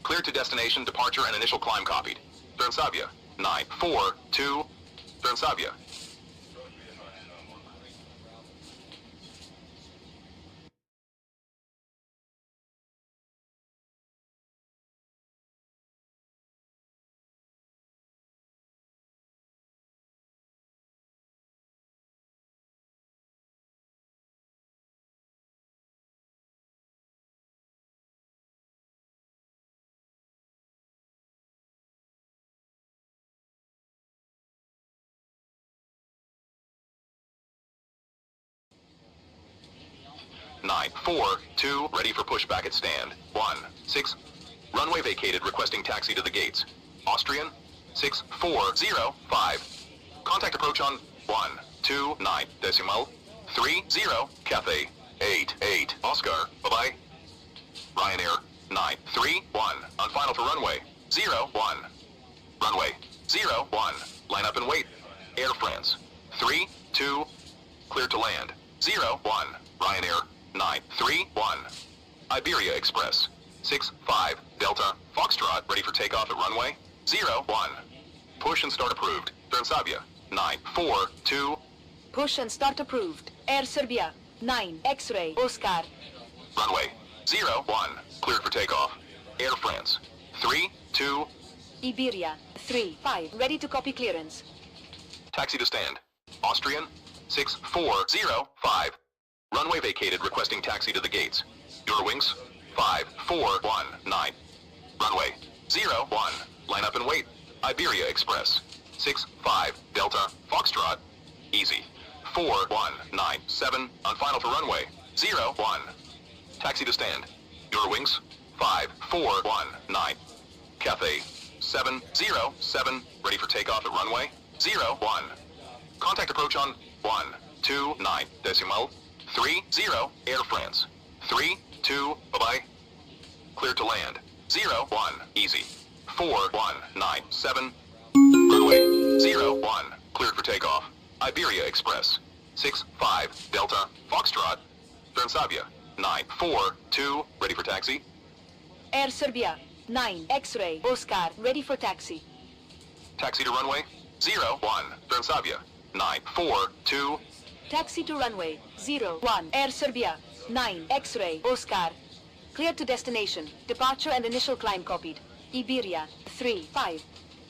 Cleared to destination, departure, and initial climb copied. Transavia. 9, 4, 2. Transavia. Nine, 4, 2, ready for pushback at stand. 1, 6. Runway vacated, requesting taxi to the gates. Austrian. 6, 4, 0, 5. Contact approach on 1, 2, 9. Decimal. 3, 0. Cathay. 8, 8. Oscar. Bye-bye. Ryanair. 9, 3, 1. On final for runway 0, 1. Runway 0, 1. Line up and wait. Air France. 3, 2. Cleared to land. 0, 1. Ryanair. 9, 3, 1. Iberia Express. 6, 5. Delta. Foxtrot. Ready for takeoff at runway 0, 1. Push and start approved. Transavia. 9, 4, 2. Push and start approved. Air Serbia. 9. X-ray. Oscar. Runway 0, 1. Cleared for takeoff. Air France. 3, 2. Iberia, 3, 5, ready to copy clearance. Taxi to stand. Austrian, 6405. Runway vacated, requesting taxi to the gates. Eurowings, 5419. Runway, 01. Line up and wait. Iberia Express, 65 Delta Foxtrot. Easy, 4197. On final for runway, 01. Taxi to stand. Eurowings, 5419. Cathay, 707. Ready for takeoff at runway, 01. Contact approach on 129 decimal 30 Air France 32. Bye-bye. Cleared to land 01. Easy 4197. Runway 01. Cleared for takeoff. Iberia Express 65 Delta Foxtrot. Transavia 942. Ready for taxi. Air Serbia, 9, X-ray, Oscar, ready for taxi. Taxi to runway 01. Transavia 942. Taxi to runway, 01, Air Serbia, 9, X-ray, Oscar. Cleared to destination, departure and initial climb copied. Iberia, 3, 5.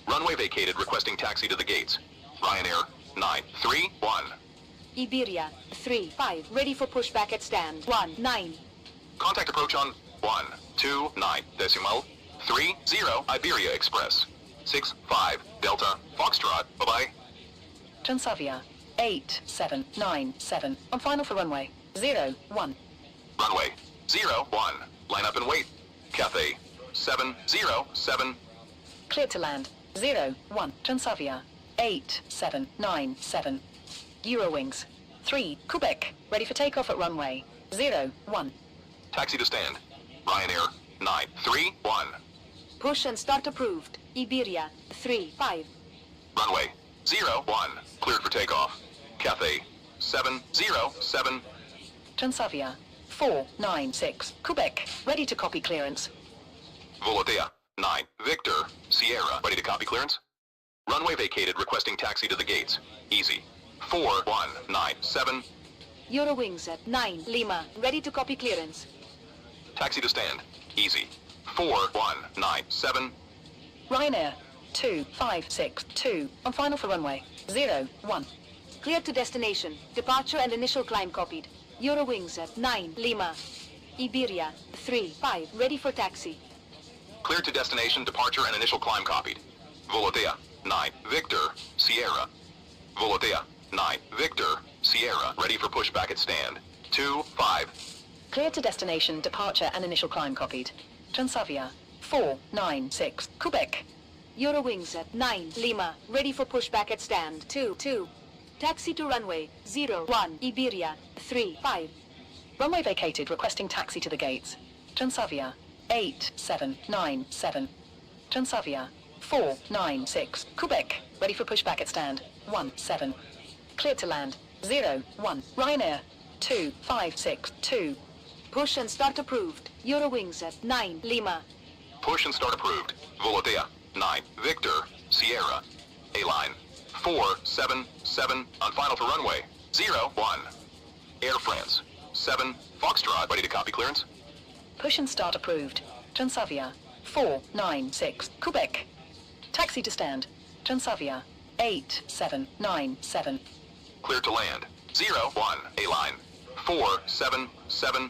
Runway vacated, requesting taxi to the gates. Ryanair 931. Iberia, 3, 5, ready for pushback at stand, 1, 9. Contact approach on 129 decimal 30 Iberia Express 65 Delta Foxtrot. Bye-bye. Transavia, 8797. On final for runway, 01. Runway 01. Line up and wait. Cathay 707. Cleared to land, 01. Transavia, 8797. Eurowings, 3, Quebec. Ready for takeoff at runway, 01. Taxi to stand. Ryanair 931. Push and start approved. Iberia, 3, 5. Runway 01. Cleared for takeoff. Cathay 707. Transavia, 496. Quebec. Ready to copy clearance. Volotea 9 Victor Sierra. Ready to copy clearance. Runway vacated, requesting taxi to the gates. Easy 4197. Eurowings at 9, Lima, ready to copy clearance. Taxi to stand. Easy 4197. Ryanair, 2562. On final for runway, 01. Cleared to destination, departure and initial climb copied. Eurowings at 9, Lima. Iberia, 3, 5, ready for taxi. Cleared to destination, departure and initial climb copied. Volotea 9 Victor Sierra. Volotea 9 Victor Sierra. Ready for pushback at stand. 25. Cleared to destination, departure and initial climb copied. Transavia, 496. Quebec. Eurowings at 9, Lima, ready for pushback at stand. 2, 2. Taxi to runway, 01, Iberia, 3, 5. Runway vacated, requesting taxi to the gates. Transavia, 8797. Transavia, 496. Quebec. Ready for pushback at stand. 17. Cleared to land. 01. Ryanair, 2562. Push and start approved. Eurowings at 9, Lima. Push and start approved. Volotea 9 Victor Sierra. A-line 477. On final for runway 01. Air France 7 Foxtrot. Ready to copy clearance. Push and start approved. Transavia, 496. Quebec. Taxi to stand. Transavia, 8797. Cleared to land 01. A-line 477.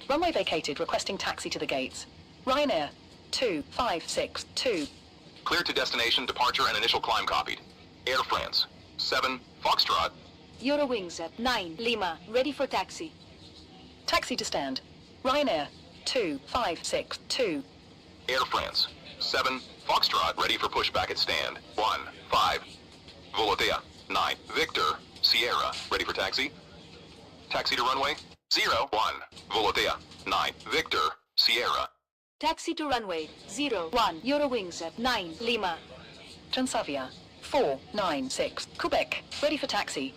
Runway vacated, requesting taxi to the gates. Ryanair, 2562. Cleared to destination, departure and initial climb copied. Air France 7 Foxtrot. Eurowings at 9, Lima, ready for taxi. Taxi to stand. Ryanair, 2562. Air France 7 Foxtrot. Ready for pushback at stand. 15. Volotea 9 Victor Sierra. Ready for taxi. Taxi to runway 01. Volotea 9 Victor Sierra. Taxi to runway, 01, Eurowings at 9, Lima. Transavia, 496. Quebec. Ready for taxi.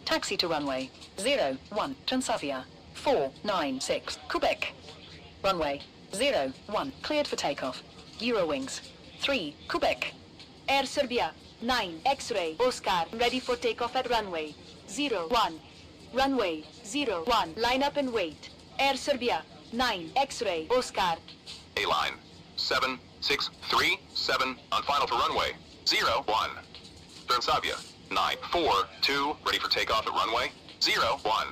Taxi to runway, 01. Transavia, 496. Quebec. Runway, 01. Cleared for takeoff. Eurowings, 3. Quebec. Air Serbia, 9, X-ray, Oscar, ready for takeoff at runway, 01. Runway, 01, line up and wait. Air Serbia, 9, X-ray, Oscar. A-line 7 6, 3, 7, on final for runway. 0, 1. Transavia. 9, 4, 2, ready for takeoff at runway. 0, 1.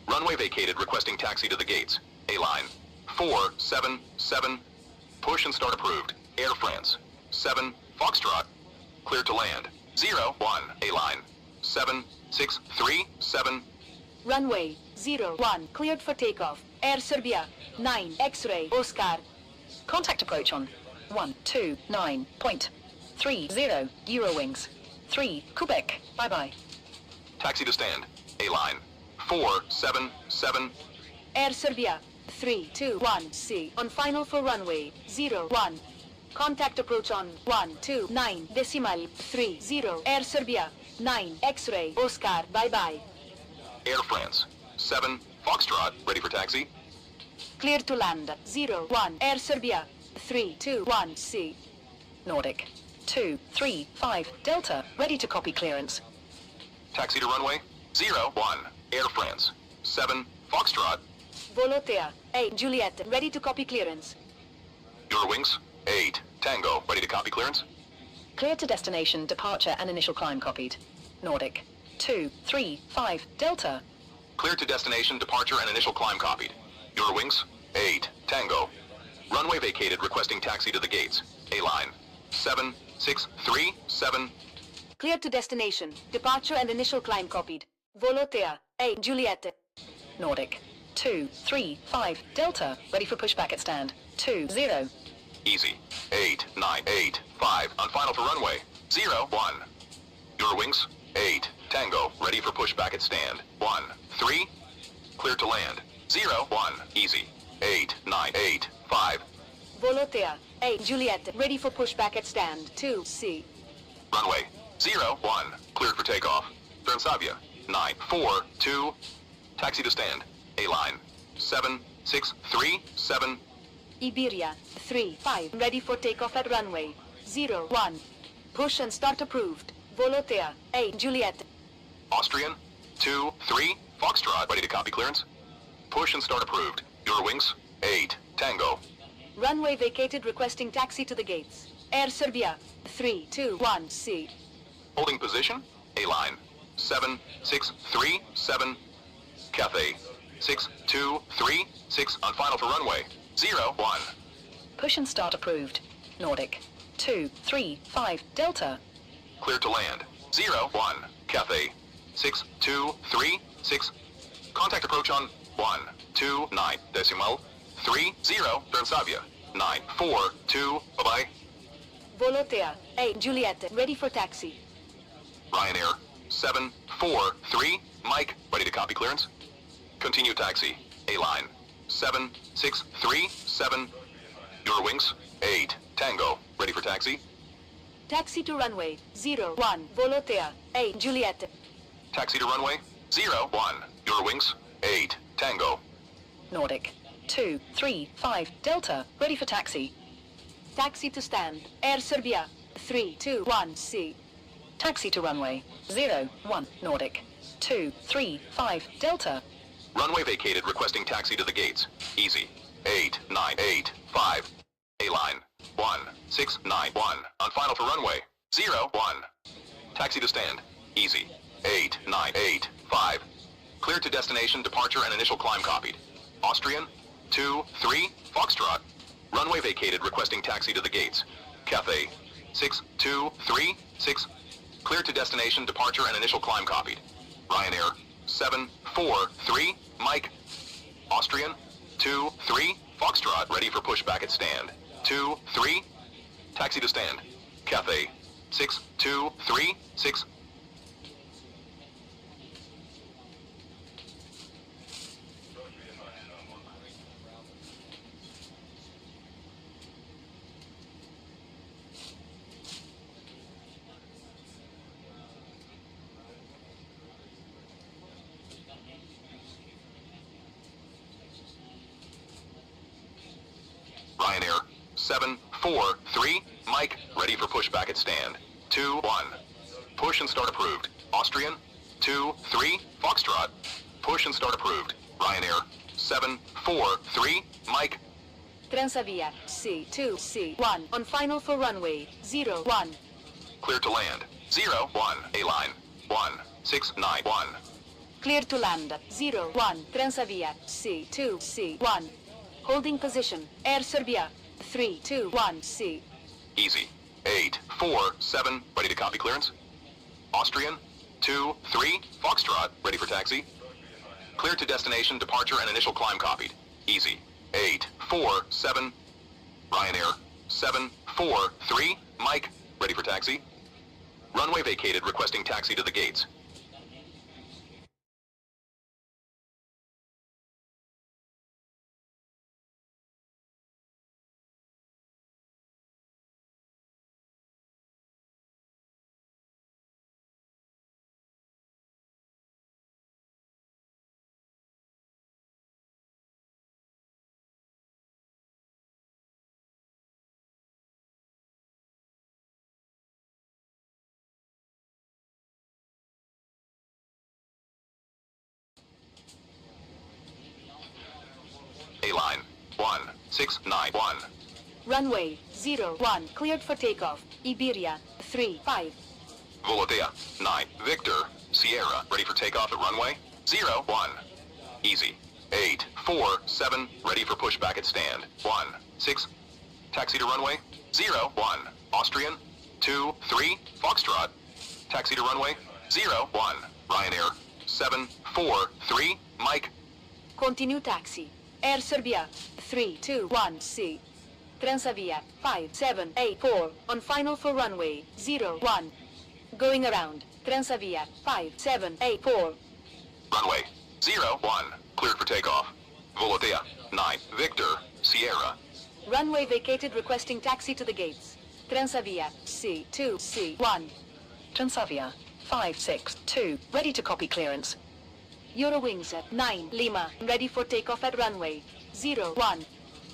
Runway vacated, requesting taxi to the gates. A-line. 4, 7, 7. Push and start approved. Air France. 7, Foxtrot. Cleared to land. 0, 1. A-line. 7, 6, 3, 7. Runway 01 cleared for takeoff. Air Serbia 9 X-ray Oscar. Contact approach on 129.30 Eurowings. 3 Quebec. Bye-bye. Taxi to stand. A-line. 4, 7, 7. Air Serbia 321C on final for runway 01. Contact approach on 129.30 Air Serbia 9 X-ray Oscar. Bye-bye. Air France. 7, Foxtrot, ready for taxi. Clear to land 01 Air Serbia 321C. Nordic. 235 Delta. Ready to copy clearance. Taxi to runway. 0, 1. Air France. 7, Foxtrot. Volotea 8 Juliet. Ready to copy clearance. Eurowings. 8, Tango, ready to copy clearance. Clear to destination, departure and initial climb copied. Nordic. 235 Delta. Clear to destination, departure and initial climb copied. Eurowings. 8, Tango. Runway vacated, requesting taxi to the gates. A-line. 7, 6, 3, 7. Clear to destination, departure and initial climb copied. Volotea 8 Juliet. Nordic. 235 Delta. Ready for pushback at stand. 20. Easy. 8, 9, 8, 5, on final for runway. 0, 1. Eurowings. 8, Tango, ready for pushback at stand. 1, 3. Clear to land. 0, 1. Easy. 8, 9, 8, 5. Volotea 8 Juliet. Ready for pushback at stand. 2C. Runway. 0, 1. Cleared for takeoff. Transavia. 9, 4, 2. Taxi to stand. A-line. 7, 6, 3, 7. Iberia 3-5. Ready for takeoff at runway 01. Push and start approved. Volotea 8 Juliet. Austrian. 2, 3. Foxtrot, ready to copy clearance. Push and start approved. Eurowings. 8, Tango. Runway vacated, requesting taxi to the gates. Air Serbia 321C. Holding position. A-line. 7, 6, 3, 7. Cathay. 6, 2, 3, 6, on final for runway. 0, 1. Push and start approved. Nordic. 235 Delta. Clear to land. 0, 1. Cathay. 6, 2, 3, 6. Contact approach on 1, 2, 9, decimal. 3, 0, Transavia. 9, 4, 2, bye-bye. Volotea 8 Juliet. Ready for taxi. Ryanair. 7, 4, 3, Mike, ready to copy clearance. Continue taxi. A-line. 7, 6, 3, 7. Eurowings. 8, Tango, ready for taxi. Taxi to runway 01. Volotea 8 Juliet. Taxi to runway. 0, 1. Eurowings. 8, Tango. Nordic. 235 Delta. Ready for taxi. Taxi to stand. Air Serbia 321C. Taxi to runway. 01 Nordic. 235 Delta. Runway vacated, requesting taxi to the gates. Easy. 8, 9, 8, 5. A-line. 1, 6, 9, 1. On final for runway. 0, 1. Taxi to stand. Easy. 8, 9, 8, 5. Cleared to destination, departure and initial climb copied. Austrian. 2, 3, Foxtrot. Runway vacated, requesting taxi to the gates. Cathay. 6, 2, 3, 6. Cleared to destination, departure and initial climb copied. Ryanair. 7, 4, 3, Mike. Austrian. 2, 3, Foxtrot, ready for pushback at stand. 2, 3. Taxi to stand. Cathay. 6, 2, 3, 6. Ryanair. 7, 4, 3, Mike, ready for pushback at stand. 2, 1. Push and start approved. Austrian. 2, 3, Foxtrot. Push and start approved. Ryanair. 7, 4, 3, Mike. Transavia, C2, C1, on final for runway, 01. Clear to land. 01, A-line. 1691. Clear to land, 01, Transavia, C2, C1. Holding position, Air Serbia, 321, C. Easy. 847, ready to copy clearance. Austrian, 23, Foxtrot, ready for taxi. Clear to destination, departure, and initial climb copied. Easy. 847, Ryanair, 743, Mike, ready for taxi. Runway vacated, requesting taxi to the gates. A-line, 1691. Runway, 01, cleared for takeoff, Iberia, 35. Volotea, 9, Victor, Sierra, ready for takeoff at runway, 01. Easy. 847, ready for pushback at stand, 16. Taxi to runway, 01. Austrian, 23, Foxtrot. Taxi to runway, 01. Ryanair, 743, Mike. Continue taxi. Air Serbia, 321, C. Transavia, 5784, on final for runway, 01. Going around, Transavia, 5784. Runway, 01, cleared for takeoff. Volotea, 9, Victor, Sierra. Runway vacated, requesting taxi to the gates. Transavia, C2, C1. Transavia, 562, ready to copy clearance. Eurowings at 9, Lima, ready for takeoff at runway, 01.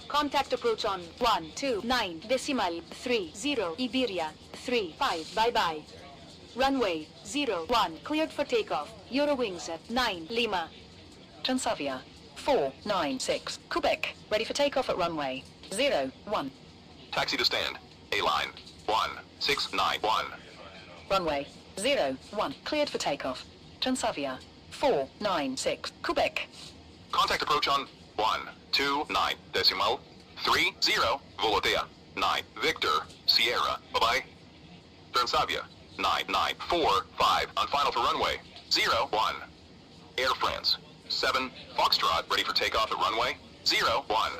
Contact approach on 129 decimal 30 Iberia, 35, bye-bye. Runway, 01, cleared for takeoff, Eurowings at 9, Lima. Transavia, 496, Quebec, ready for takeoff at runway, 01. Taxi to stand. A-line, 1691. Runway, 01, cleared for takeoff. Transavia, 496, Quebec. Contact approach on 129 decimal 30 Volotea, 9, Victor, Sierra, bye-bye. Transavia, 9945, on final for runway, 01. Air France, 7, Foxtrot, ready for takeoff at runway, 01.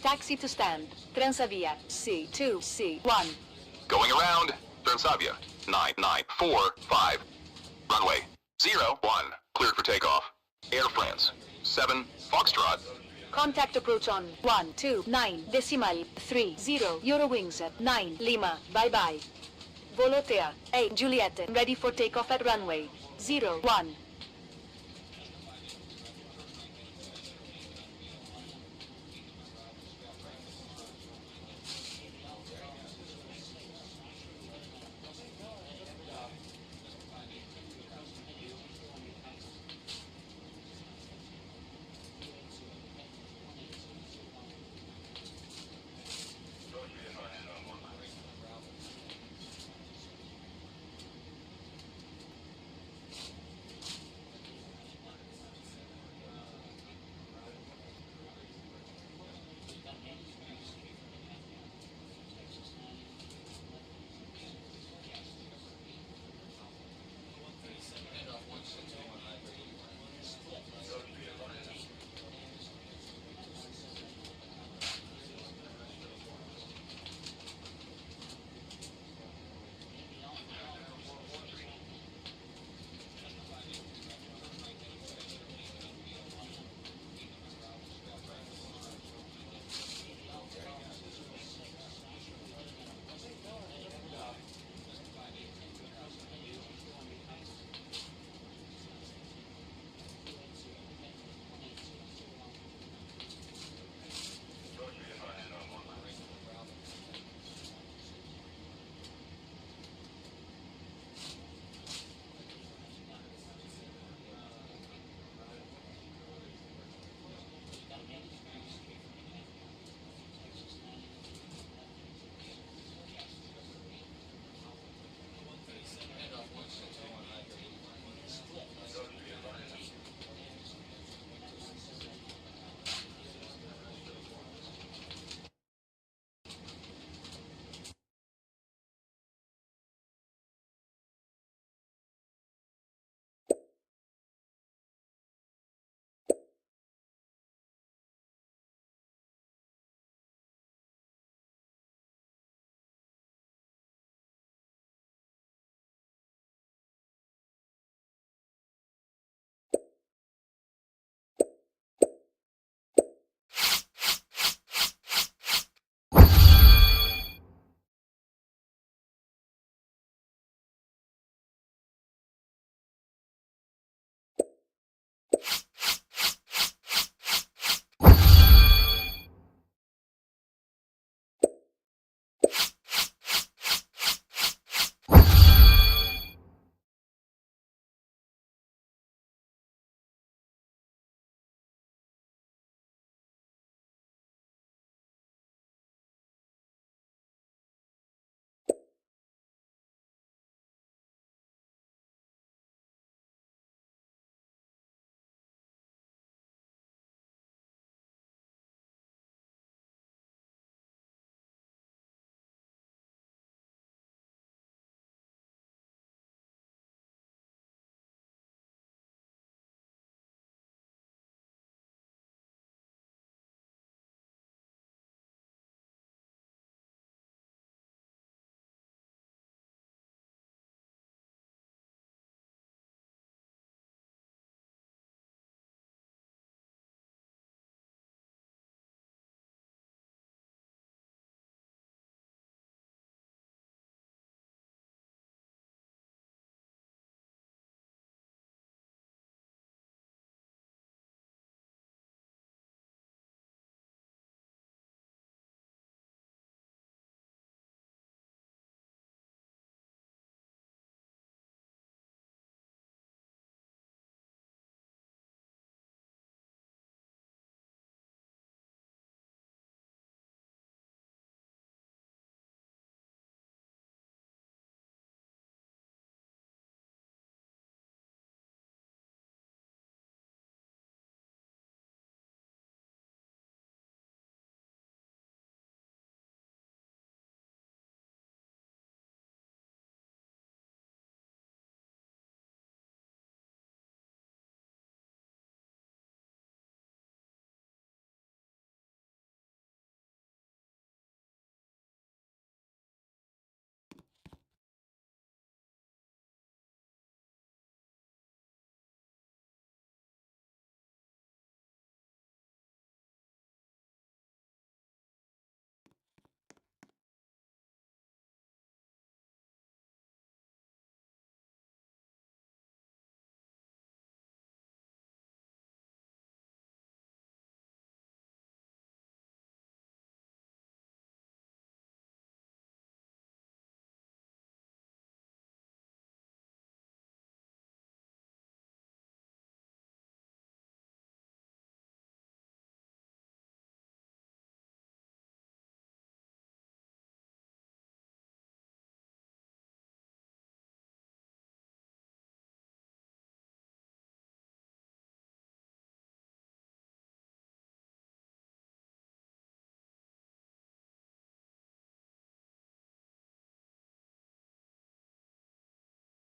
Taxi to stand, Transavia, C2, C1. Going around, Transavia, 9945. Runway, 01, cleared for takeoff. Air France, 7, Foxtrot. Contact approach on 129 decimal 30 Eurowings at 9, Lima, bye-bye. Volotea, 8, Juliet, ready for takeoff at runway, 01.